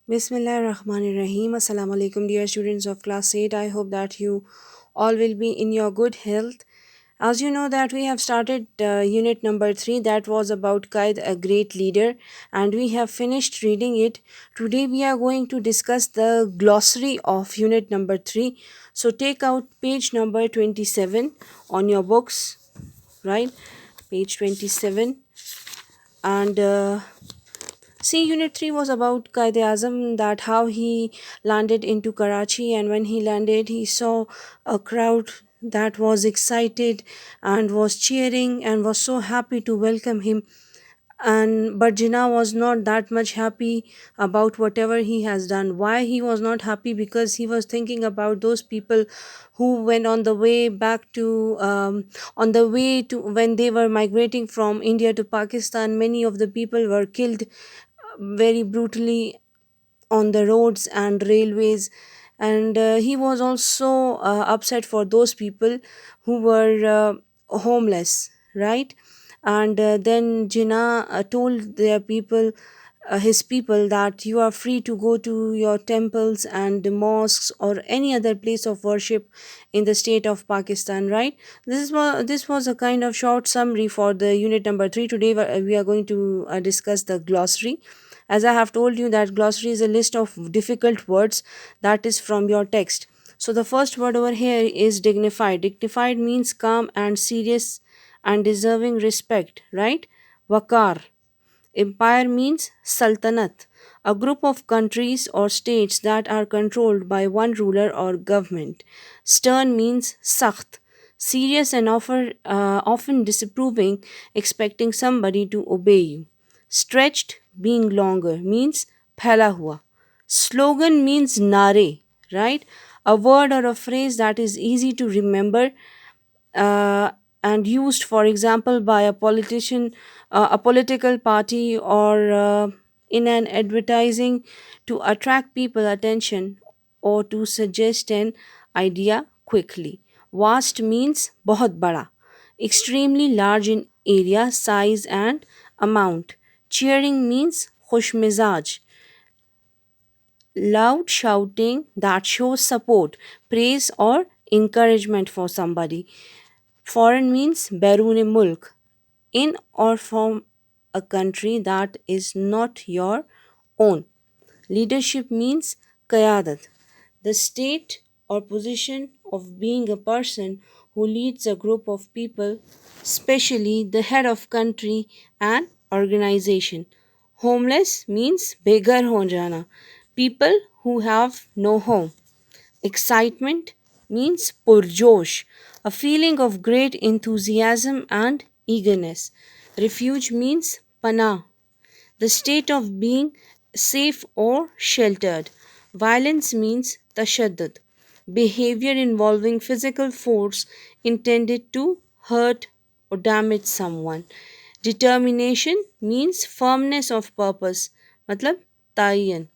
Bismillahirrahmanirrahim. Assalamu alaikum, dear students of class 8. I hope that you all will be in your good health. As you know that we have started unit number 3 that was about Qaid, a great leader, and we have finished reading it. Today we are going to discuss the glossary of unit number 3. So take out page number 27 on your books, right? Page 27 and see, Unit 3 was about Qaid Azam, that how he landed into Karachi, and when he landed, he saw a crowd that was excited and was cheering and was so happy to welcome him. And but Jinnah was not that much happy about whatever he has done. Why he was not happy? Because he was thinking about those people who went on the way back to when they were migrating from India to Pakistan. Many of the people were killed very brutally on the roads and railways, and he was also upset for those people who were homeless, right? And then Jinnah told their people, his people, that you are free to go to your temples and the mosques or any other place of worship in the state of Pakistan, right? This was a kind of short summary for the unit number 3. Today we are going to discuss the glossary. As I have told you, that glossary is a list of difficult words that is from your text. So the first word over here is dignified. Dignified means calm and serious and deserving respect, right? Wakar. Empire means sultanate, a group of countries or states that are controlled by one ruler or government. Stern means sakht, serious and often disapproving, expecting somebody to obey you. Stretched, being longer, means phaila hua. Slogan means nare, right? A word or a phrase that is easy to remember uh, and used, for example, by a politician, a political party, or in an advertising to attract people attention or to suggest an idea quickly. Vast means bahut bada, extremely large in area, size, and amount. Cheering means khush mizaj, loud shouting that shows support, praise, or encouragement for somebody. Foreign means Berun Mulk, in or from a country that is not your own. Leadership means Qayadat, the state or position of being a person who leads a group of people, especially the head of country and organization. Homeless means begar ho jana, people who have no home. Excitement means purjosh, a feeling of great enthusiasm and eagerness. Refuge means pana, the state of being safe or sheltered. Violence means tashaddud, behavior involving physical force intended to hurt or damage someone. Determination means firmness of purpose, matlab tayin.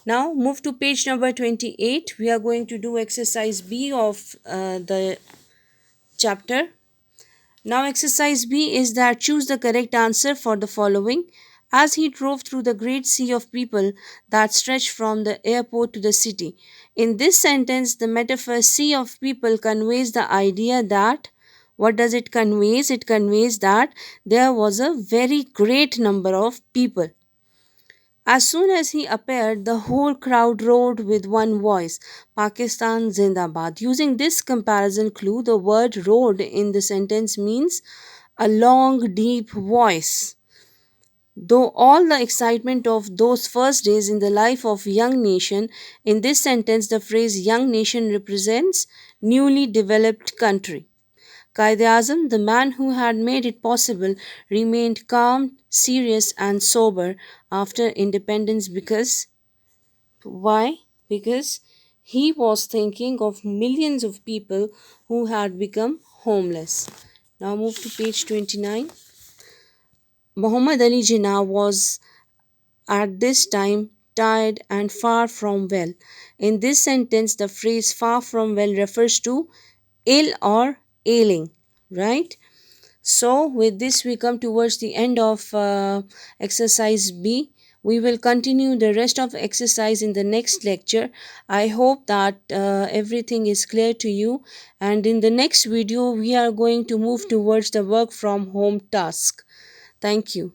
Now move to page number 28. We are going to do exercise B of the chapter. Now exercise B is that choose the correct answer for the following. As he drove through the great sea of people that stretched from the airport to the city. In this sentence, the metaphor sea of people conveys the idea that, what does it conveys? It conveys that there was a very great number of people. As soon as he appeared, the whole crowd roared with one voice, Pakistan Zindabad. Using this comparison clue, the word roared in the sentence means a long, deep voice. Though all the excitement of those first days in the life of young nation, in this sentence the phrase young nation represents newly developed country. Qaid-e-Azam, the man who had made it possible, remained calm, serious, and sober after independence because why? Because he was thinking of millions of people who had become homeless. Now move to page 29. Muhammad Ali Jinnah was at this time tired and far from well. In this sentence, the phrase far from well refers to ill or ailing, right? So, with this, we come towards the end of exercise B. We will continue the rest of exercise in the next lecture. I hope that everything is clear to you, and in the next video we are going to move towards the work from home task. Thank you.